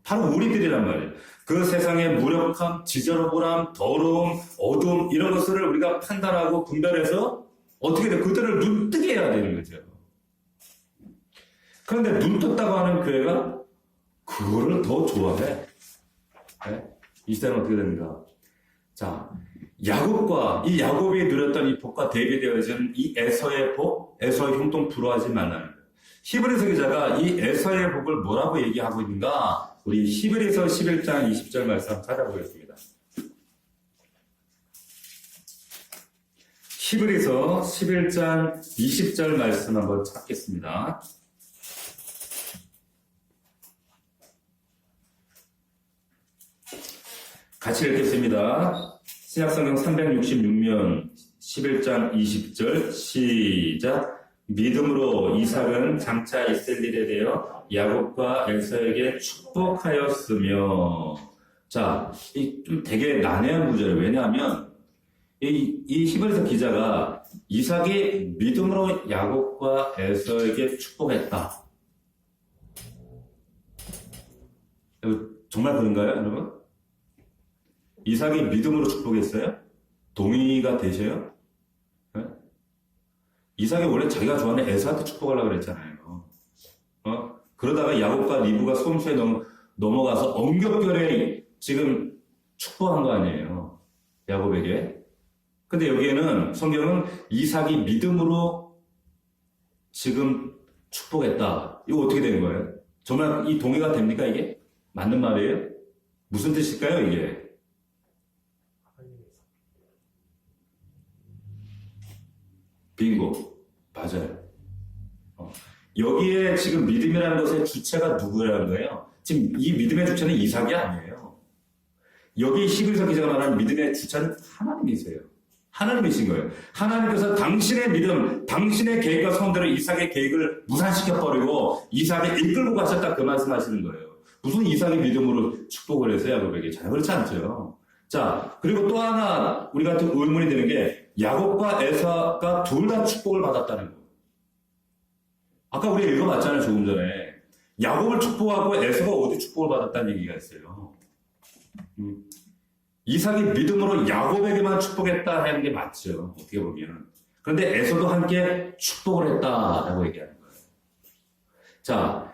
바로 우리들이란 말이에요. 그 세상의 무력함, 지저분함, 더러움, 어둠 이런 것들을 우리가 판단하고 분별해서 어떻게 돼? 그들을 눈뜨게 해야 되는 거죠. 그런데 눈 떴다고 하는 교회가 그거를 더 좋아해. 네? 이 시대는 어떻게 됩니까? 자, 야곱이 누렸던 이 복과 대비되어진 이 에서의 복, 에서의 형통 부러워하지 말라는 거예요. 히브리서 기자가 이 에서의 복을 뭐라고 얘기하고 있는가? 우리 히브리서 11장 20절 말씀 찾아보겠습니다. 히브리서 11장 20절 말씀 한번 찾겠습니다. 같이 읽겠습니다. 신약성경 366면 11장 20절 시작. 믿음으로 이삭은 장차 있을 일에 대하여 야곱과 에서에게 축복하였으며. 자, 좀 되게 난해한 구절이에요. 왜냐하면 이 히브리서 기자가 이삭이 믿음으로 야곱과 에서에게 축복했다. 정말 그런가요, 여러분? 이삭이 믿음으로 축복했어요? 동의가 되셔요? 네? 이삭이 원래 자기가 좋아하는 에서한테 축복하려고 그랬잖아요. 그러다가 야곱과 리브가 솜수에 넘어가서 엉겹결에 지금 축복한 거 아니에요. 야곱에게. 근데 여기에는 성경은 이삭이 믿음으로 지금 축복했다. 이거 어떻게 된 거예요? 정말 이 동의가 됩니까, 이게? 맞는 말이에요? 무슨 뜻일까요, 이게? 빙고. 맞아요. 여기에 지금 믿음이라는 것의 주체가 누구라는 거예요? 지금 이 믿음의 주체는 이삭이 아니에요. 여기 히브리서 기자가 말하는 믿음의 주체는 하나님이세요. 하나님이신 거예요. 하나님께서 당신의 믿음, 당신의 계획과 성대로 이삭의 계획을 무산시켜버리고 이삭을 이끌고 가셨다 그 말씀하시는 거예요. 무슨 이삭의 믿음으로 축복을 해서 야곱에게? 잘 그렇지 않죠. 자, 그리고 또 하나 우리가 또 의문이 되는 게 야곱과 에서가 둘 다 축복을 받았다는 거. 아까 우리가 읽어봤잖아요, 조금 전에. 야곱을 축복하고 에서가 어디 축복을 받았다는 얘기가 있어요. 이삭이 믿음으로 야곱에게만 축복했다 하는 게 맞죠, 어떻게 보면. 그런데 에서도 함께 축복을 했다라고 얘기하는 거예요. 자,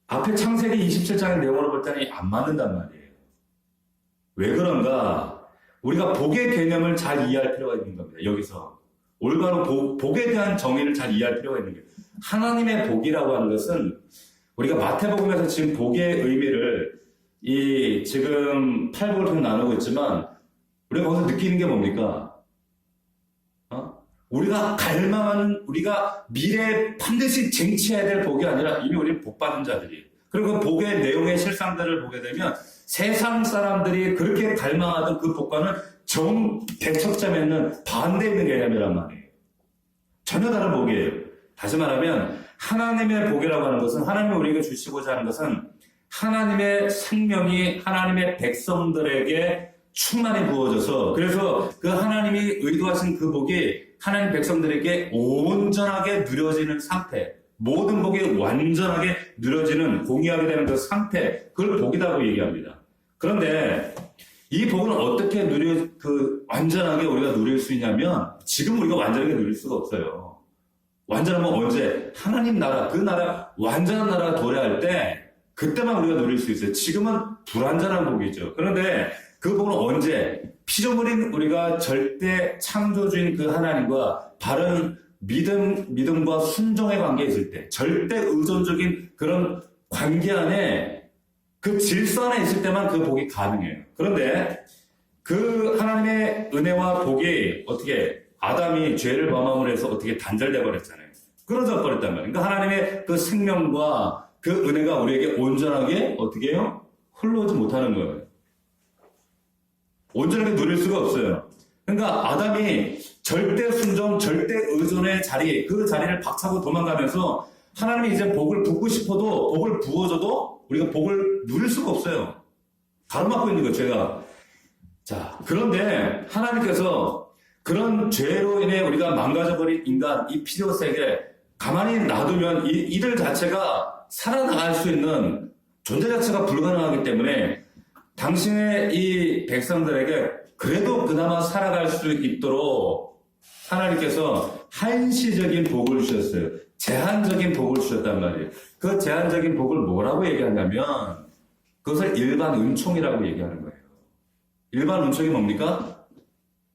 앞에 창세기 27장의 내용으로 볼 때는 안 맞는단 말이에요. 왜 그런가? 우리가 복의 개념을 잘 이해할 필요가 있는 겁니다. 여기서 올바로 복에 대한 정의를 잘 이해할 필요가 있는 거예요. 하나님의 복이라고 하는 것은 우리가 마태복음에서 지금 복의 의미를 지금 8복을 통해 나누고 있지만 우리가 거기서 느끼는 게 뭡니까? 우리가 갈망하는, 우리가 미래에 반드시 쟁취해야 될 복이 아니라 이미 우리는 복받은 자들이에요. 그리고 그 복의 내용의 실상들을 보게 되면 세상 사람들이 그렇게 갈망하던 그 복과는 정대척점에 있는 반대에 있는 개념이란 말이에요. 전혀 다른 복이에요. 다시 말하면 하나님의 복이라고 하는 것은, 하나님이 우리에게 주시고자 하는 것은 하나님의 생명이 하나님의 백성들에게 충만히 부어져서, 그래서 그 하나님이 의도하신 그 복이 하나님 백성들에게 온전하게 누려지는 상태, 모든 복이 완전하게 누려지는, 공유하게 되는 그 상태, 그걸 복이라고 얘기합니다. 그런데 이 복은 어떻게 완전하게 우리가 누릴 수 있냐면, 지금 우리가 완전하게 누릴 수가 없어요. 완전하면 언제? 하나님 나라, 그 나라, 완전한 나라가 도래할 때, 그때만 우리가 누릴 수 있어요. 지금은 불완전한 복이죠. 그런데 그 복은 언제? 피조물인 우리가 절대 창조주인 그 하나님과 바른 믿음과 순종의 관계에 있을 때, 절대 의존적인 그런 관계 안에 그 질서 안에 있을 때만 그 복이 가능해요. 그런데 그 하나님의 은혜와 복이 어떻게 아담이 죄를 범함으로 해서 어떻게 단절돼 버렸잖아요. 끊어져 버렸단 말이에요. 그러니까 하나님의 그 생명과 그 은혜가 우리에게 온전하게 어떻게 해요? 흘러오지 못하는 거예요. 온전하게 누릴 수가 없어요. 그러니까 아담이 절대 순종, 절대 의존의 자리, 그 자리를 박차고 도망가면서 하나님이 이제 복을 붓고 싶어도 복을 부어줘도 우리가 복을 누릴 수가 없어요. 가로막고 있는 거예요, 죄가. 자, 그런데 하나님께서 그런 죄로 인해 우리가 망가져버린 인간, 이 피조세계 가만히 놔두면 이들 자체가 살아나갈 수 있는 존재 자체가 불가능하기 때문에 당신의 이 백성들에게 그래도 그나마 살아갈 수 있도록 하나님께서 한시적인 복을 주셨어요. 제한적인 복을 주셨단 말이에요. 그 제한적인 복을 뭐라고 얘기하냐면 그것을 일반 은총이라고 얘기하는 거예요. 일반 은총이 뭡니까?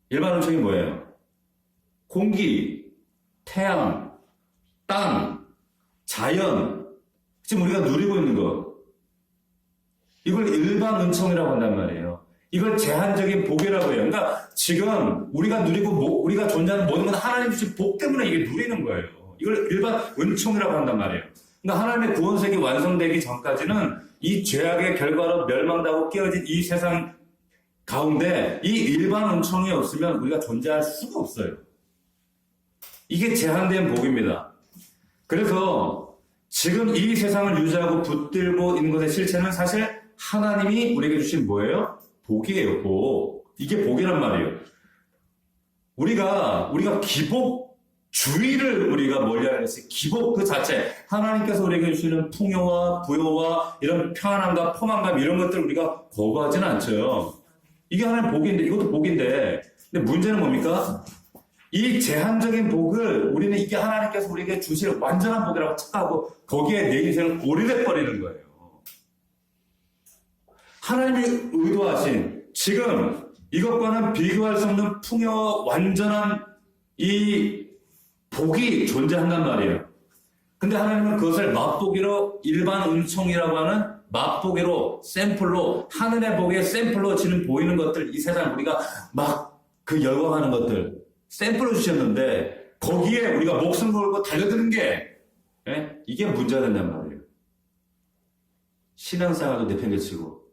일반 은총이 뭐예요? 공기, 태양, 땅, 자연, 지금 우리가 누리고 있는 것, 이걸 일반 은총이라고 한단 말이에요. 이걸 제한적인 복이라고 해요. 그러니까 지금 우리가 누리고 우리가 존재하는 모든 건 하나님 주신 복 때문에 이게 누리는 거예요. 이걸 일반 은총이라고 한단 말이에요. 그러니까 하나님의 구원색이 완성되기 전까지는 이 죄악의 결과로 멸망당하고 깨어진 이 세상 가운데 이 일반 은총이 없으면 우리가 존재할 수가 없어요. 이게 제한된 복입니다. 그래서 지금 이 세상을 유지하고 붙들고 있는 것의 실체는 사실 하나님이 우리에게 주신 뭐예요? 복이에요, 복. 이게 복이란 말이에요. 우리가 기복주의를 우리가 멀리하는 것이 기복 그 자체, 하나님께서 우리에게 주시는 풍요와 부요와 이런 평안함과 포만감 이런 것들을 우리가 거부하지는 않죠. 이게 하나님 복인데, 이것도 복인데, 근데 문제는 뭡니까? 이 제한적인 복을 우리는 이게 하나님께서 우리에게 주실 완전한 복이라고 착각하고 거기에 내 인생을 오래돼 버리는 거예요. 하나님이 의도하신 지금 이것과는 비교할 수 없는 풍요와 완전한 이 복이 존재한단 말이에요. 근데 하나님은 그것을 맛보기로 일반 은총이라고 하는 맛보기로 샘플로 하늘의 복의 샘플로 지금 보이는 것들 이 세상 우리가 막 그 열광하는 것들 샘플로 주셨는데 거기에 우리가 목숨 걸고 달려드는 게 이게 문제가 된단 말이에요. 신앙생활도 내팽개치고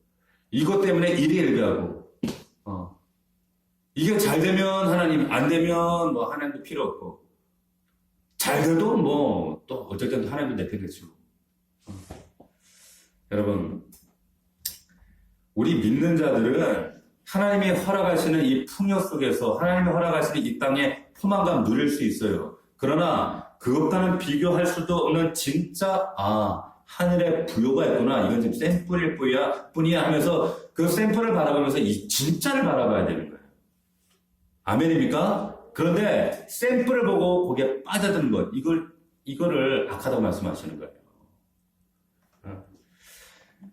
이것 때문에 일이 일비하고 이게 잘 되면 하나님 안 되면 뭐 하나님도 필요 없고 잘 돼도 뭐 또 어쨌든 하나님도 내팽개치고 여러분 우리 믿는 자들은 하나님이 허락하시는 이 풍요 속에서 하나님이 허락하시는 이 땅에 포만감 누릴 수 있어요. 그러나 그것과는 비교할 수도 없는 진짜 하늘에 부요가 있구나. 이건 지금 샘플일 뿐이야 하면서 그 샘플을 바라보면서 이 진짜를 바라봐야 되는 거예요. 아멘입니까? 그런데 샘플을 보고 거기에 빠져드는 것 이거를 악하다고 말씀하시는 거예요.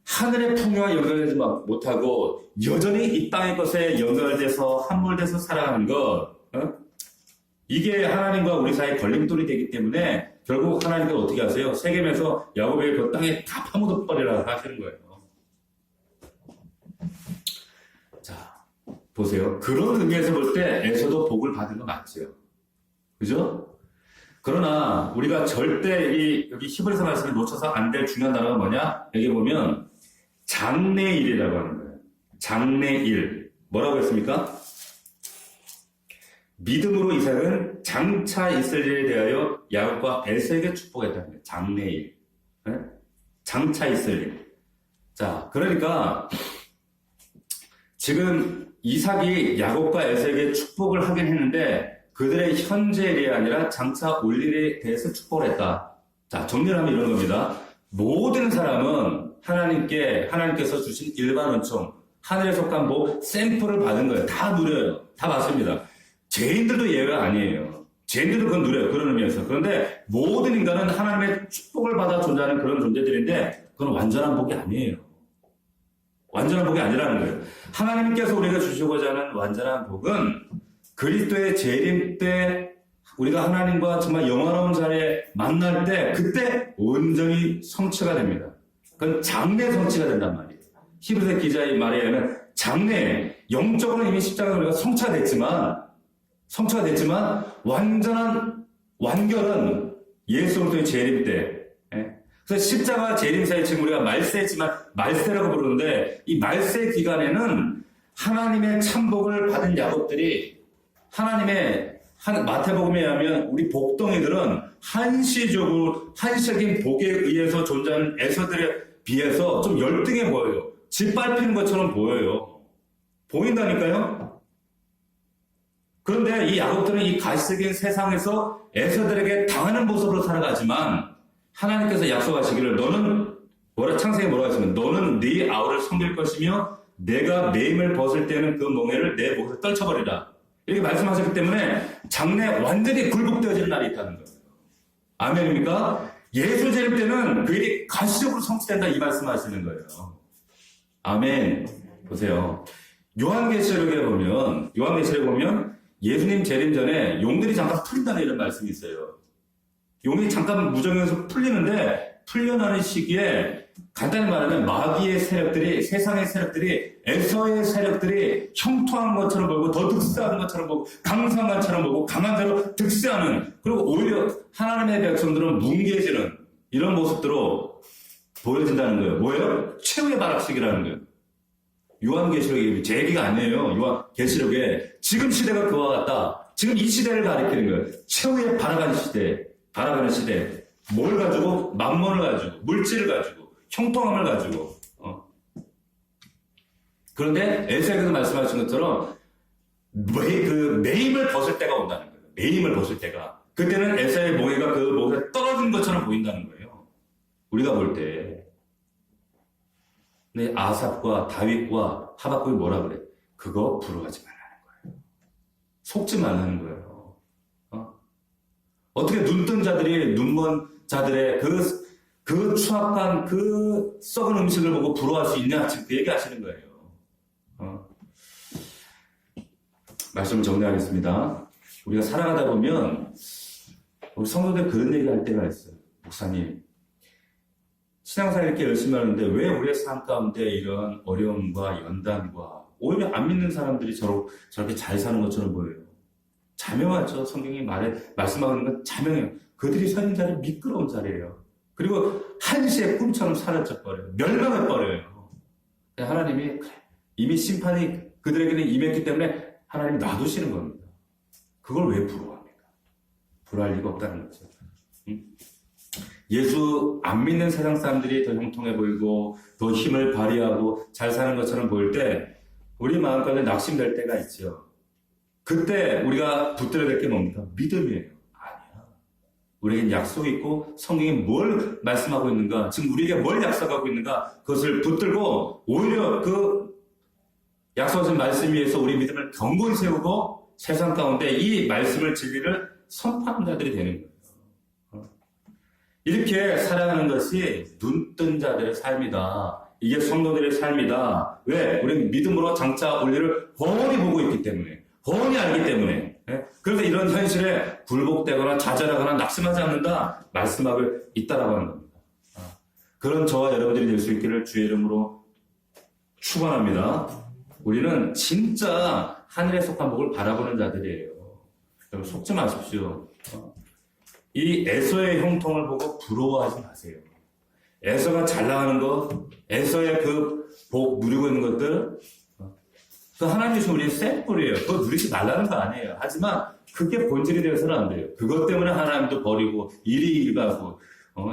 하늘의 풍요와 연결되지 못하고 여전히 이 땅의 것에 연결돼서 함몰돼서 살아가는 것 이게 하나님과 우리 사이에 걸림돌이 되기 때문에 결국 하나님께서 어떻게 하세요? 세겜에서 야곱에게 그 땅에 다 파묻어 버리라 하시는 거예요. 자, 보세요. 그런 의미에서 볼 때 에서도 복을 받은 거 맞죠? 그죠? 그러나 우리가 절대 여기 히브리서 말씀을 놓쳐서 안 될 중요한 단어가 뭐냐? 여기 보면 장래일이라고 하는 거예요. 장래일. 뭐라고 했습니까? 믿음으로 이삭은 장차 있을 일에 대하여 야곱과 에서에게 축복했다는 거예요. 장래일. 네? 장차 있을 일. 자, 그러니까 지금 이삭이 야곱과 에서에게 축복을 하긴 했는데 그들의 현재 일이 아니라 장차 올 일에 대해서 축복을 했다. 자, 정리를 하면 이런 겁니다. 모든 사람은 하나님께서 주신 일반 은총, 하늘에 속한 복, 샘플을 받은 거예요. 다 누려요. 다 받습니다. 죄인들도 예외가 아니에요. 죄인들도 그건 누려요. 그런 의미에서. 그런데 모든 인간은 하나님의 축복을 받아 존재하는 그런 존재들인데 그건 완전한 복이 아니에요. 완전한 복이 아니라는 거예요. 하나님께서 우리가 주시고자 하는 완전한 복은 그리스도의 재림 때 우리가 하나님과 정말 영원한 자리에 만날 때 그때 온전히 성취가 됩니다. 그건 장래 성취가 된단 말이에요. 히브리서 기자의 말에 의하면 장래, 영적으로는 이미 십자가가 우리가 성취가 됐지만 완전한 완결은 예수 그리스도의 재림 때. 그래서 십자가 재림사에 지금 우리가 말세라고 부르는데 이 말세 기간에는 하나님의 참복을 받은 야곱들이 마태복음에 의하면 우리 복덩이들은 한시적인 복에 의해서 존재하는 에서들에 비해서 좀 열등해 보여요. 짓밟히는 것처럼 보여요. 보인다니까요? 그런데 이 야곱들은 이 가시적인 세상에서 에서들에게 당하는 모습으로 살아가지만 하나님께서 약속하시기를 창세기 뭐라고 했으면 너는 네 아우를 섬길 것이며 내가 내 힘을 벗을 때는 그 멍에를 내 목에서 떨쳐버리라. 이렇게 말씀하셨기 때문에 장래 완전히 굴복되어지는 날이 있다는 거예요. 아멘입니까? 예수 재림 때는 그 일이 가시적으로 성취된다 이 말씀하시는 거예요. 아멘. 보세요. 요한계시록에 보면 예수님 재림 전에 용들이 잠깐 풀린다는 이런 말씀이 있어요. 용이 잠깐 무정에서 풀려나는 시기에 간단히 말하면 마귀의 세력들이, 세상의 세력들이, 에서의 세력들이 형통한 것처럼 보고 더 득세하는 것처럼 보고 강성한 것처럼 보고 강한 자로 득세하는, 그리고 오히려 하나님의 백성들은 뭉개지는 이런 모습들로 보여진다는 거예요. 뭐예요? 최후의 발악식이라는 거예요. 요한계시록이 제 얘기가 아니에요. 요한계시록에 지금 시대가 그와 같다. 지금 이 시대를 가리키는 거예요. 최후의 발악하는 시대. 뭘 가지고? 만몬을 가지고, 물질을 가지고, 형통함을 가지고. 그런데 에스겔에서 말씀하신 것처럼 내 힘을 벗을 때가 온다는 거예요. 내 힘을 벗을 때가. 그때는 에사의 몽에가 그 목에 떨어진 것처럼 보인다는 거예요. 우리가 볼 때. 근데 아삽과 다윗과 하박국이 뭐라 그래? 그거 부러워하지 말라는 거예요. 속지 말라는 거예요. 어떻게 눈뜬 자들이 눈먼 자들의 그 추악한 그 썩은 음식을 보고 부러워할 수 있냐? 지금 그 얘기 하시는 거예요. 말씀을 정리하겠습니다. 우리가 살아가다 보면 우리 성도들 그런 얘기 할 때가 있어요. 목사님, 신앙생활 이렇게 열심히 하는데 왜 우리의 삶 가운데 이런 어려움과 연단과 오히려 안 믿는 사람들이 저렇게 잘 사는 것처럼 보여요. 자명하죠. 성경이 말씀하고 있는 건 자명해요. 그들이 서 있는 자리는 미끄러운 자리예요. 그리고 한시의 꿈처럼 사라져버려요. 멸망해버려요. 하나님이 이미 심판이 그들에게는 임했기 때문에 하나님이 놔두시는 겁니다. 그걸 왜 부러워합니까? 부러워할 리가 없다는 거죠. 예수 안 믿는 세상 사람들이 더 형통해 보이고 더 힘을 발휘하고 잘 사는 것처럼 보일 때 우리 마음가짐에 낙심될 때가 있죠. 그때 우리가 붙들어야 될 게 뭡니까? 믿음이에요. 아니야. 우리에겐 약속이 있고 성경이 뭘 말씀하고 있는가, 지금 우리에게 뭘 약속하고 있는가, 그것을 붙들고 오히려 그 약속하신 말씀 위에서 우리 믿음을 견고히 세우고 세상 가운데 이 말씀을 진리를 선포하는 자들이 되는 거예요. 이렇게 살아가는 것이 눈뜬 자들의 삶이다. 이게 성도들의 삶이다. 왜? 우리는 믿음으로 장차 올 일을 훤히 보고 있기 때문에, 훤히 알기 때문에. 그래서 이런 현실에 굴복되거나 좌절하거나 낙심하지 않는다 말씀하고 있다라고 하는 겁니다. 그런 저와 여러분들이 될 수 있기를 주의 이름으로 축원합니다. 우리는 진짜 하늘에 속한 복을 바라보는 자들이에요. 여러분 속지 마십시오. 이 에서의 형통을 보고 부러워하지 마세요. 에서가 잘 나가는 것, 에서의 그 복 누리고 있는 것들, 그 하나님이 주신 우리의 샘플이에요. 그거 누리지 말라는 거 아니에요. 하지만 그게 본질이 되어서는 안 돼요. 그것 때문에 하나님도 버리고 이리 가고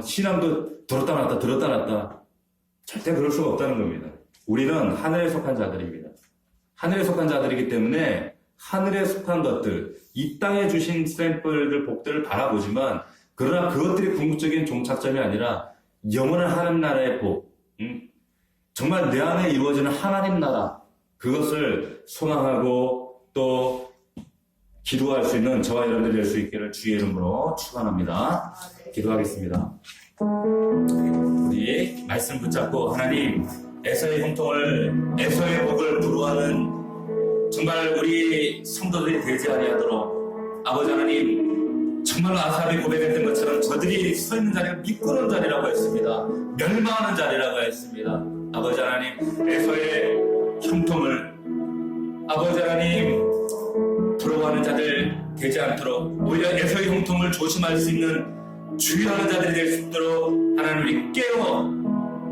신앙도 들었다 놨다 절대 그럴 수가 없다는 겁니다. 우리는 하늘에 속한 자들입니다. 하늘에 속한 자들이기 때문에 하늘에 속한 것들, 이 땅에 주신 샘플들, 복들을 바라보지만 그러나 그것들이 궁극적인 종착점이 아니라 영원한 하나님 나라의 복, 정말 내 안에 이루어지는 하나님 나라, 그것을 소망하고 또 기도할 수 있는 저와 여러분들이 될 수 있기를 주의 이름으로 축원합니다. 기도하겠습니다. 우리 말씀 붙잡고 하나님, 에서의 형통을, 에서의 복을 부러워하는 정말 우리 성도들이 되지 아니하도록 아버지 하나님, 정말 아삽이 고백했던 것처럼 저들이 서 있는 자리가 미끄러운 자리라고 했습니다. 멸망하는 자리라고 했습니다. 아버지 하나님, 에서의 형통을 아버지 하나님 부러워하는 자들 되지 않도록 오히려 에서의 형통을 조심할 수 있는 주의하는 자들이 될 수 있도록 하나님 우리 깨워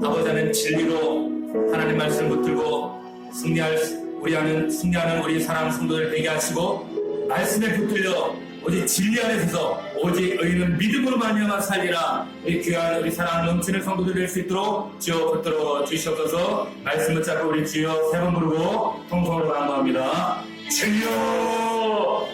아버지 하나님 진리로 하나님 말씀을 붙들고 승리하는 우리 사랑하는 성도들 되게 하시고 말씀에 붙들려 오직 진리 안에 서서 오직 의인은 믿음으로 말미암아 살리라. 우리 귀한 우리 사랑 넘치는 성도들 될 수 있도록 주여 붙들어 주시옵소서. 말씀 붙잡고 우리 주여 세 번 부르고 통성으로 간구합니다. 주여